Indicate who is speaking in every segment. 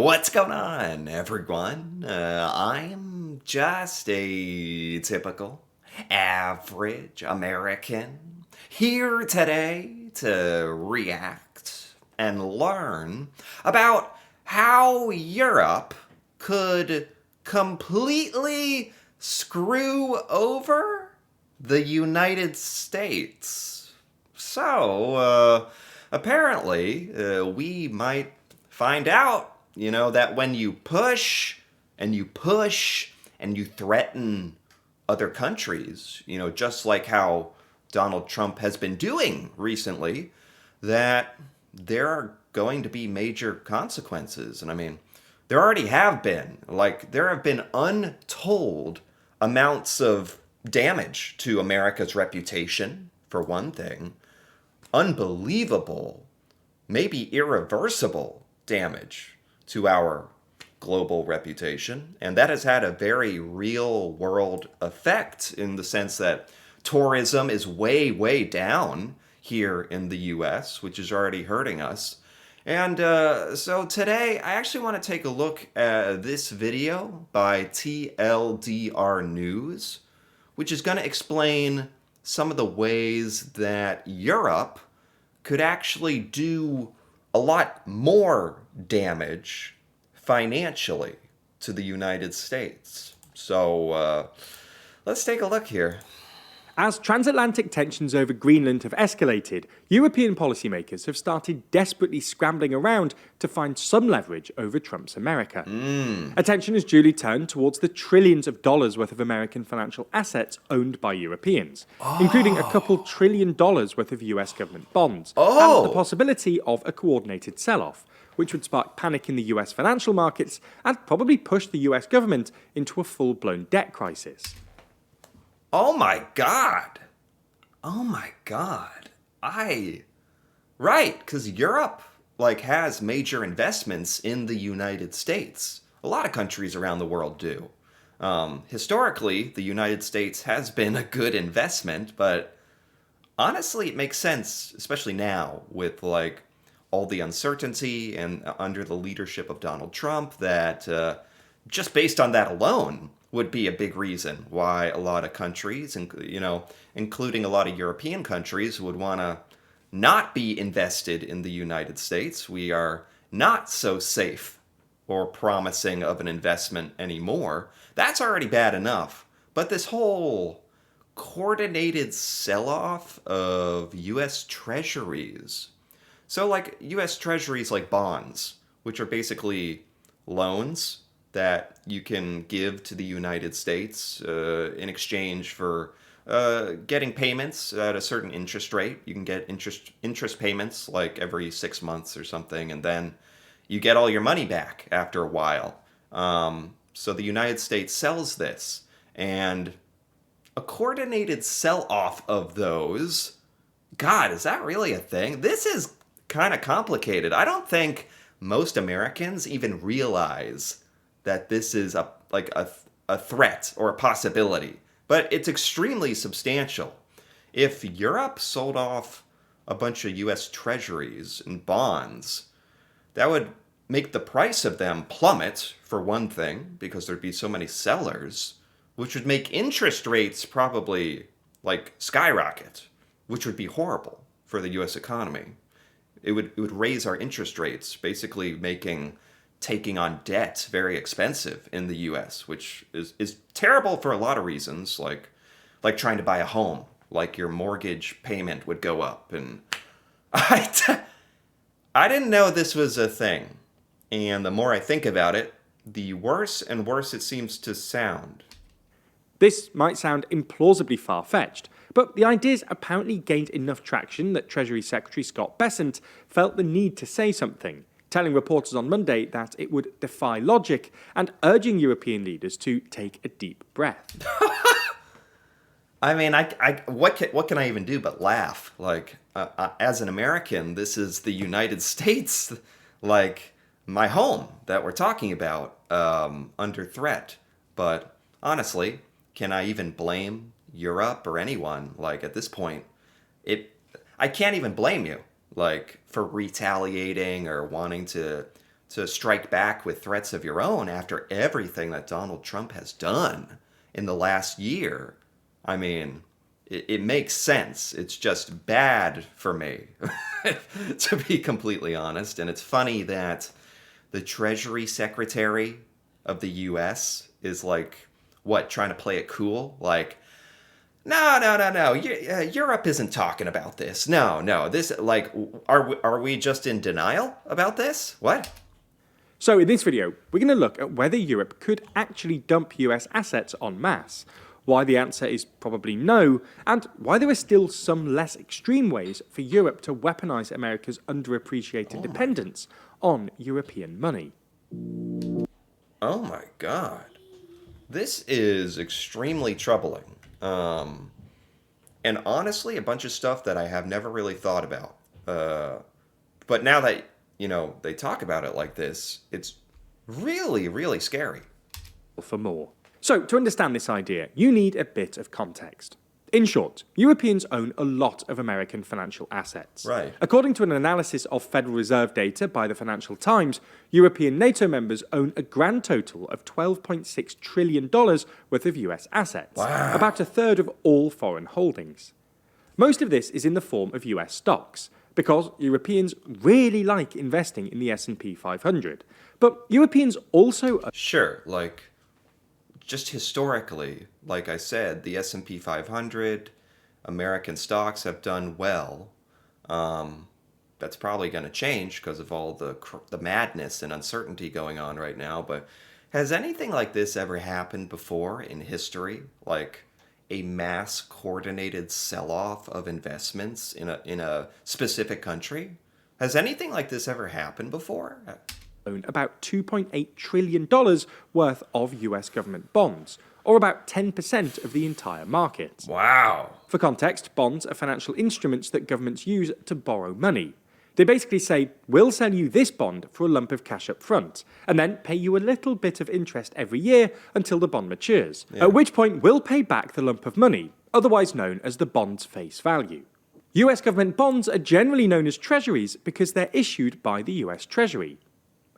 Speaker 1: What's going on, everyone? I'm just a typical, average American here today to react and learn about how Europe could completely screw over the United States. So, apparently, we might find out, that when you push and you push and you threaten other countries, just like how Donald Trump has been doing recently, that there are going to be major consequences. And I mean, there already have been. Like, there have been untold amounts of damage to America's reputation, for one thing. Unbelievable, maybe irreversible damage to our global reputation. And that has had a very real world effect in the sense that tourism is way, way down here in the US, which is already hurting us. And so today, I actually want to take a look at this video by TLDR News, which is going to explain some of the ways that Europe could actually do a lot more damage financially to the United States. So let's take a look here.
Speaker 2: As transatlantic tensions over Greenland have escalated, European policymakers have started desperately scrambling around to find some leverage over Trump's America. Attention has duly turned towards the trillions of dollars worth of American financial assets owned by Europeans, including a couple $1 trillion worth of US government bonds, and the possibility of a coordinated sell-off, which would spark panic in the US financial markets and probably push the US government into a full-blown debt crisis.
Speaker 1: Oh my God. Right, because Europe has major investments in the United States. A lot of countries around the world do. Historically, the United States has been a good investment, but honestly, it makes sense, especially now with all the uncertainty and under the leadership of Donald Trump, that just based on that alone would be a big reason why a lot of countries, including a lot of European countries, would want to not be invested in the United States. We are not so safe or promising of an investment anymore. That's already bad enough. But this whole coordinated sell-off of U.S. treasuries. So U.S. treasuries like bonds, which are basically loans that you can give to the United States in exchange for getting payments at a certain interest rate. You can get interest payments every 6 months or something, and then you get all your money back after a while. So the United States sells this, and a coordinated sell-off of those, God, is that really a thing? This is kind of complicated. I don't think most Americans even realize that this is a threat or a possibility, but it's extremely substantial. If Europe sold off a bunch of U.S. treasuries and bonds, that would make the price of them plummet, for one thing, because there'd be so many sellers, which would make interest rates probably skyrocket, which would be horrible for the U.S. economy. It would raise our interest rates, basically making taking on debt very expensive in the US, which is terrible for a lot of reasons, like trying to buy a home, your mortgage payment would go up. And I didn't know this was a thing. And the more I think about it, the worse and worse it seems to sound.
Speaker 2: This might sound implausibly far-fetched, but the ideas apparently gained enough traction that Treasury Secretary Scott Bessent felt the need to say something, telling reporters on Monday that it would defy logic and urging European leaders to take a deep breath.
Speaker 1: I mean, what can I even do but laugh? As an American, this is the United States, my home that we're talking about, under threat. But honestly, can I even blame Europe or anyone? At this point, I can't even blame you. For retaliating or wanting to to strike back with threats of your own after everything that Donald Trump has done in the last year. I mean, it makes sense. It's just bad for me, to be completely honest. And it's funny that the Treasury Secretary of the US is like, what, trying to play it cool? Like, no. Europe isn't talking about this. No. This, like, are we just in denial about this? What?
Speaker 2: So in this video, we're going to look at whether Europe could actually dump US assets en masse, why the answer is probably no, and why there are still some less extreme ways for Europe to weaponize America's underappreciated dependence on European money.
Speaker 1: Oh my God. This is extremely troubling. And honestly, a bunch of stuff that I have never really thought about. But now that, they talk about it like this, it's really, really scary.
Speaker 2: For more. So, to understand this idea, you need a bit of context. In short, Europeans own a lot of American financial assets.
Speaker 1: Right.
Speaker 2: According to an analysis of Federal Reserve data by the Financial Times, European NATO members own a grand total of $12.6 trillion worth of US assets,
Speaker 1: Wow.
Speaker 2: about a third of all foreign holdings. Most of this is in the form of US stocks, because Europeans really like investing in the S&P 500. But Europeans also
Speaker 1: Sure, like, just historically, like I said, the S&P 500, American stocks have done well. That's probably going to change because of all the madness and uncertainty going on right now. But has anything like this ever happened before in history? Like a mass coordinated sell-off of investments in a specific country? Has anything like this ever happened before?
Speaker 2: own about $2.8 trillion worth of US government bonds, or about 10% of the entire market.
Speaker 1: Wow.
Speaker 2: For context, bonds are financial instruments that governments use to borrow money. They basically say, we'll sell you this bond for a lump of cash up front, and then pay you a little bit of interest every year until the bond matures, at which point we'll pay back the lump of money, otherwise known as the bond's face value. US government bonds are generally known as treasuries because they're issued by the US Treasury.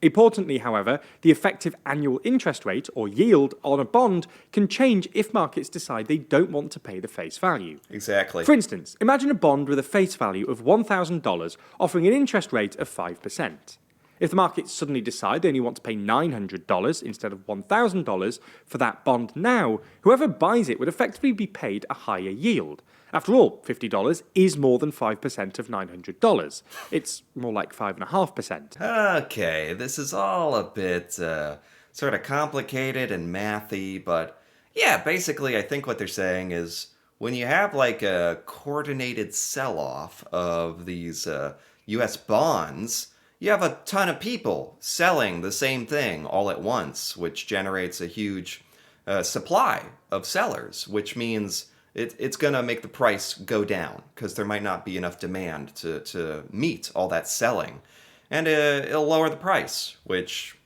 Speaker 2: Importantly, however, the effective annual interest rate, or yield, on a bond can change if markets decide they don't want to pay the face value.
Speaker 1: Exactly.
Speaker 2: For instance, imagine a bond with a face value of $1,000 offering an interest rate of 5%. If the markets suddenly decide they only want to pay $900 instead of $1,000 for that bond now, whoever buys it would effectively be paid a higher yield. After all, $50 is more than 5% of $900. It's more like 5.5%.
Speaker 1: Okay, this is all a bit sort of complicated and mathy, but yeah, basically I think what they're saying is when you have like a coordinated sell-off of these US bonds, you have a ton of people selling the same thing all at once, which generates a huge supply of sellers, which means it's going to make the price go down because there might not be enough demand to meet all that selling. And it'll lower the price, which,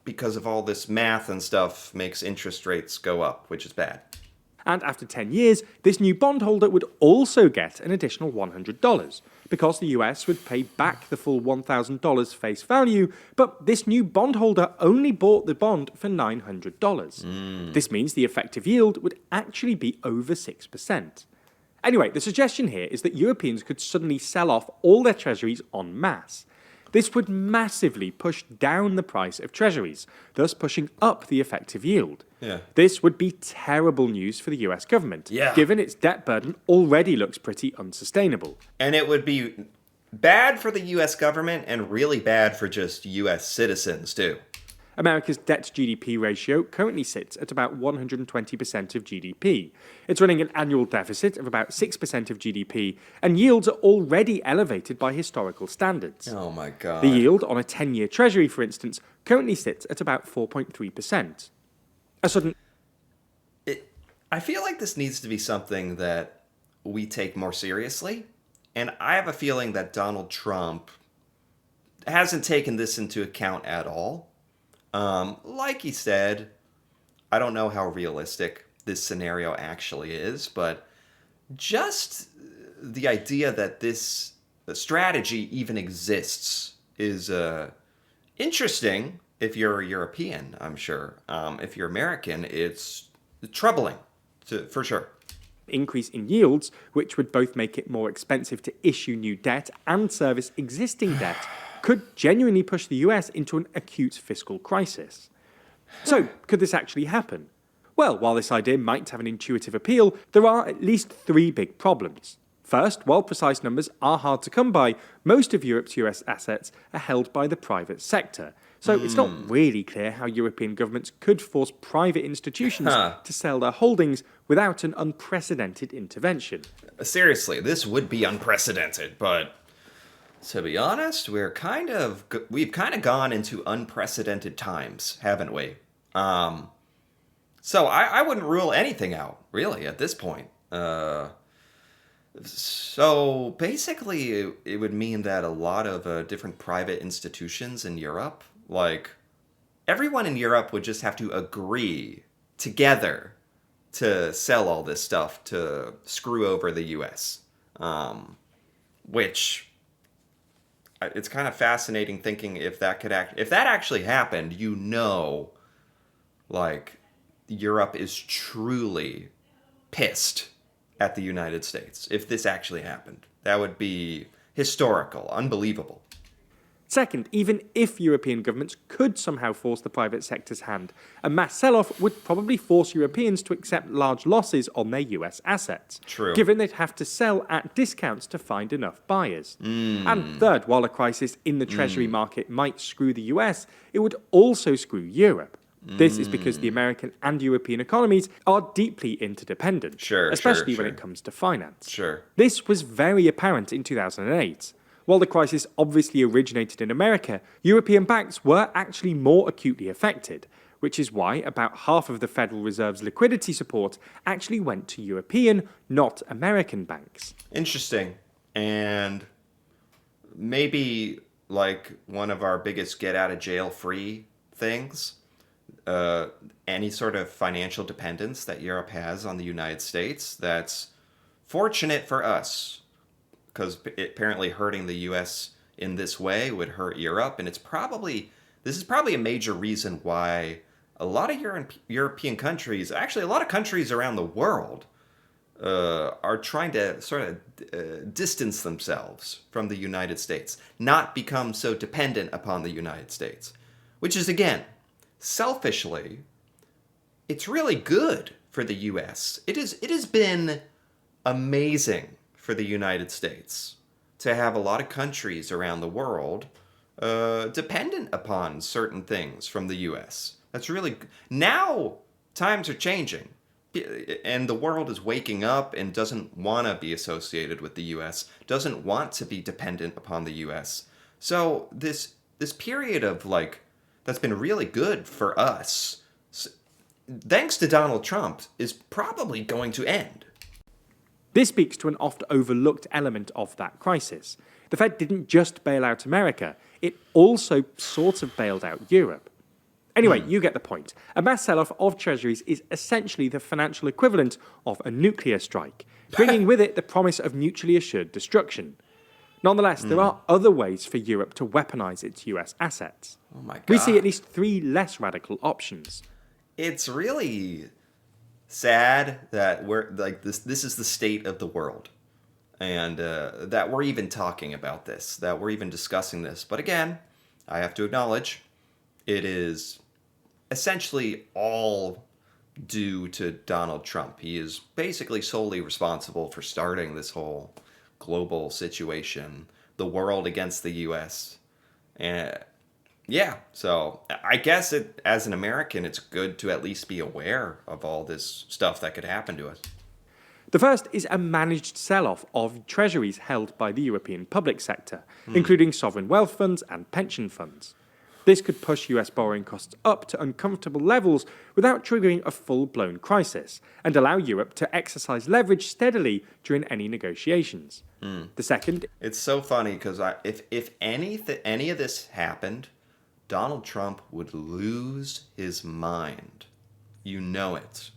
Speaker 1: because of all this math and stuff, makes interest rates go up, which is bad.
Speaker 2: And after 10 years, this new bondholder would also get an additional $100 because the US would pay back the full $1,000 face value, but this new bondholder only bought the bond for $900. This means the effective yield would actually be over 6%. Anyway, the suggestion here is that Europeans could suddenly sell off all their treasuries en masse. This would massively push down the price of treasuries, thus pushing up the effective yield.
Speaker 1: Yeah.
Speaker 2: This would be terrible news for the US government, given its debt burden already looks pretty unsustainable.
Speaker 1: And it would be bad for the US government and really bad for just US citizens, too.
Speaker 2: America's debt-to-GDP ratio currently sits at about 120% of GDP. It's running an annual deficit of about 6% of GDP, and yields are already elevated by historical standards.
Speaker 1: Oh my God.
Speaker 2: The yield on a 10-year treasury, for instance, currently sits at about 4.3%.
Speaker 1: I feel like this needs to be something that we take more seriously, and I have a feeling that Donald Trump hasn't taken this into account at all. Like he said, I don't know how realistic this scenario actually is, but just the idea that this strategy even exists is Interesting if you're European, I'm sure. If you're American, it's troubling, for sure.
Speaker 2: Increase in yields, which would both make it more expensive to issue new debt and service existing debt, could genuinely push the US into an acute fiscal crisis. So, could this actually happen? Well, while this idea might have an intuitive appeal, there are at least three big problems. First, while precise numbers are hard to come by, most of Europe's US assets are held by the private sector. So it's not really clear how European governments could force private institutions to sell their holdings without an unprecedented intervention.
Speaker 1: Seriously, this would be unprecedented, but to be honest, we've kind of gone into unprecedented times, haven't we? So I wouldn't rule anything out, really, at this point. So basically, it would mean that a lot of different private institutions in Europe, like everyone in Europe would just have to agree together to sell all this stuff to screw over the US. Which it's kind of fascinating thinking if that actually happened, like Europe is truly pissed at the United States. If this actually happened, that would be historical, unbelievable.
Speaker 2: Second, even if European governments could somehow force the private sector's hand, a mass sell-off would probably force Europeans to accept large losses on their US assets.
Speaker 1: True.
Speaker 2: Given they'd have to sell at discounts to find enough buyers. And third, while a crisis in the treasury market might screw the US, it would also screw Europe. This is because the American and European economies are deeply interdependent, especially when it comes to finance.
Speaker 1: Sure.
Speaker 2: This was very apparent in 2008. While the crisis obviously originated in America, European banks were actually more acutely affected, which is why about half of the Federal Reserve's liquidity support actually went to European, not American banks.
Speaker 1: Interesting. And maybe like one of our biggest get out of jail free things, any sort of financial dependence that Europe has on the United States, that's fortunate for us. Because apparently hurting the U.S. in this way would hurt Europe, and this is probably a major reason why a lot of European countries, actually a lot of countries around the world, are trying to sort of distance themselves from the United States, not become so dependent upon the United States, which is, again, selfishly, it's really good for the U.S. It has been amazing for the United States to have a lot of countries around the world dependent upon certain things from the U.S. That's really now times are changing, and the world is waking up and doesn't want to be associated with the U.S. Doesn't want to be dependent upon the U.S. So this period of that's been really good for us, thanks to Donald Trump, is probably going to end.
Speaker 2: This speaks to an oft overlooked element of that crisis. The Fed didn't just bail out America, it also sort of bailed out Europe. Anyway, you get the point. A mass sell-off of treasuries is essentially the financial equivalent of a nuclear strike, bringing with it the promise of mutually assured destruction. Nonetheless, there are other ways for Europe to weaponize its US assets.
Speaker 1: Oh my God.
Speaker 2: We see at least three less radical options.
Speaker 1: It's really sad that we're this is the state of the world, and that we're even talking about this, that we're even discussing this. But again, I have to acknowledge it is essentially all due to Donald Trump. He is basically solely responsible for starting this whole global situation, the world against the US. And yeah, so I guess as an American, it's good to at least be aware of all this stuff that could happen to us.
Speaker 2: The first is a managed sell-off of treasuries held by the European public sector, including sovereign wealth funds and pension funds. This could push US borrowing costs up to uncomfortable levels without triggering a full-blown crisis, and allow Europe to exercise leverage steadily during any negotiations. The second...
Speaker 1: It's so funny because if any of this happened, Donald Trump would lose his mind. You know it.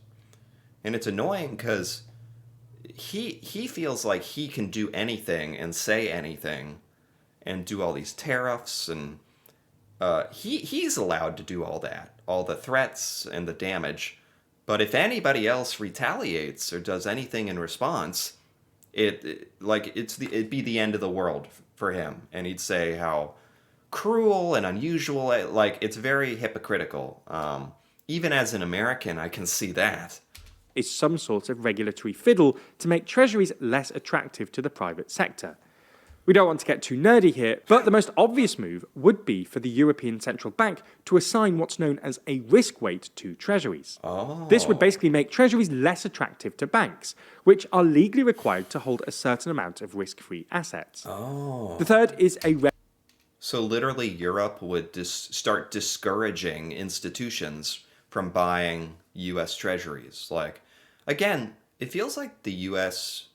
Speaker 1: And it's annoying because he feels like he can do anything and say anything and do all these tariffs and he's allowed to do all that, all the threats and the damage. But if anybody else retaliates or does anything in response, it'd be the end of the world for him, and he'd say how cruel and unusual. Like, it's very hypocritical. Even as an American, I can see that.
Speaker 2: Is some sort of regulatory fiddle to make treasuries less attractive to the private sector. We don't want to get too nerdy here, but the most obvious move would be for the European Central Bank to assign what's known as a risk weight to treasuries.
Speaker 1: Oh.
Speaker 2: This would basically make treasuries less attractive to banks, which are legally required to hold a certain amount of risk-free assets.
Speaker 1: Oh.
Speaker 2: The third is a
Speaker 1: So literally Europe would start discouraging institutions from buying U.S. treasuries. Like, again, it feels like the U.S.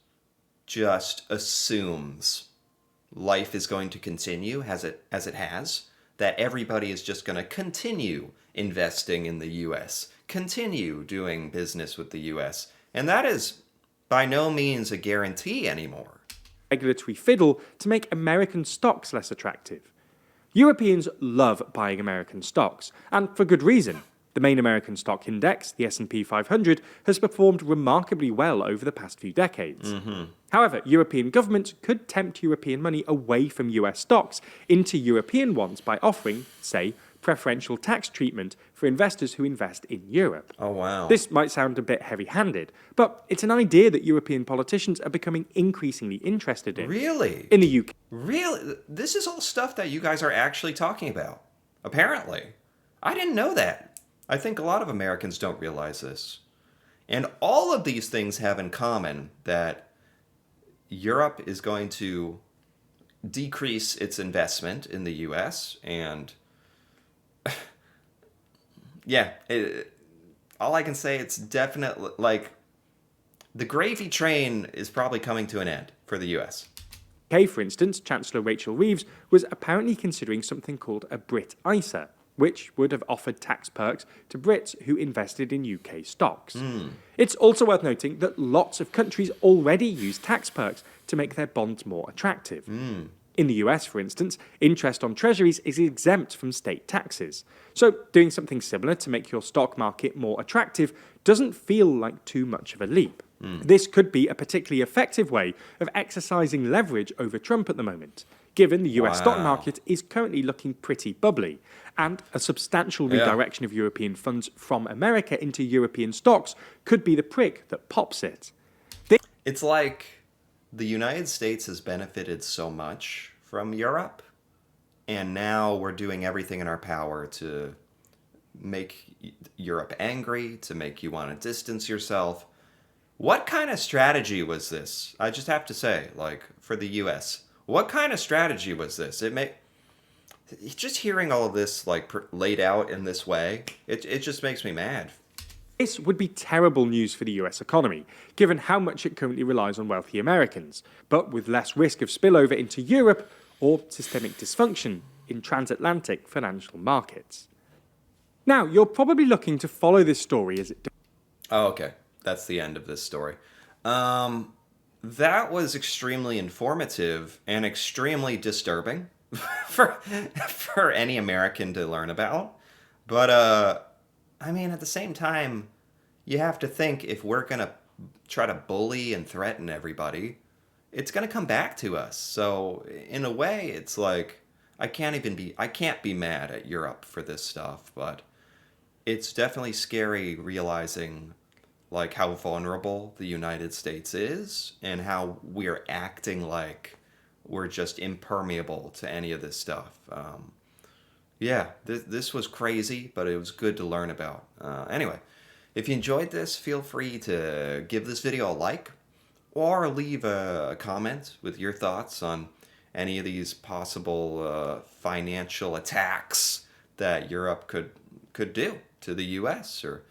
Speaker 1: just assumes life is going to continue as it has, that everybody is just going to continue investing in the U.S., continue doing business with the U.S., and that is by no means a guarantee anymore.
Speaker 2: regulatory fiddle to make American stocks less attractive. Europeans love buying American stocks, and for good reason. The main American stock index, the S&P 500, has performed remarkably well over the past few decades. However, European governments could tempt European money away from US stocks into European ones by offering, say, preferential tax treatment for investors who invest in Europe.
Speaker 1: Oh, wow.
Speaker 2: This might sound a bit heavy-handed, but it's an idea that European politicians are becoming increasingly interested in.
Speaker 1: Really?
Speaker 2: In the UK,
Speaker 1: Really? This is all stuff that you guys are actually talking about. Apparently. I didn't know that. I think a lot of Americans don't realize this. And all of these things have in common that Europe is going to decrease its investment in the US, and yeah, all I can say, it's definitely like the gravy train is probably coming to an end for the US.
Speaker 2: for instance, Chancellor Rachel Reeves was apparently considering something called a Brit ISA, which would have offered tax perks to Brits who invested in UK stocks. It's also worth noting that lots of countries already use tax perks to make their bonds more attractive. In the US, for instance, interest on treasuries is exempt from state taxes. So doing something similar to make your stock market more attractive doesn't feel like too much of a leap. This could be a particularly effective way of exercising leverage over Trump at the moment, given the US stock market is currently looking pretty bubbly, and a substantial redirection of European funds from America into European stocks could be the prick that pops it.
Speaker 1: It's like the United States has benefited so much from Europe, and now we're doing everything in our power to make Europe angry, to make you want to distance yourself. What kind of strategy was this? I just have to say, like, for the US, what kind of strategy was this? Just hearing all of this, like, laid out in this way, it just makes me mad.
Speaker 2: This would be terrible news for the US economy, given how much it currently relies on wealthy Americans, but with less risk of spillover into Europe or systemic dysfunction in transatlantic financial markets. Now, you're probably looking to follow this story as it does.
Speaker 1: Oh, okay. That's the end of this story. That was extremely informative and extremely disturbing for any American to learn about. But, I mean, at the same time, you have to think, if we're going to try to bully and threaten everybody, it's going to come back to us. So, in a way, it's like, I can't be mad at Europe for this stuff, but it's definitely scary realizing, like, how vulnerable the United States is and how we're acting like we're just impermeable to any of this stuff. This was crazy, but it was good to learn about. Anyway, if you enjoyed this, feel free to give this video a like or leave a comment with your thoughts on any of these possible financial attacks that Europe could do to the US, or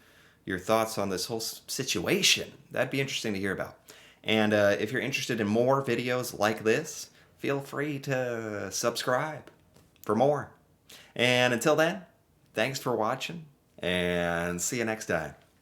Speaker 1: your thoughts on this whole situation. That'd be interesting to hear about. And if you're interested in more videos like this, feel free to subscribe for more. And until then, thanks for watching, and see you next time.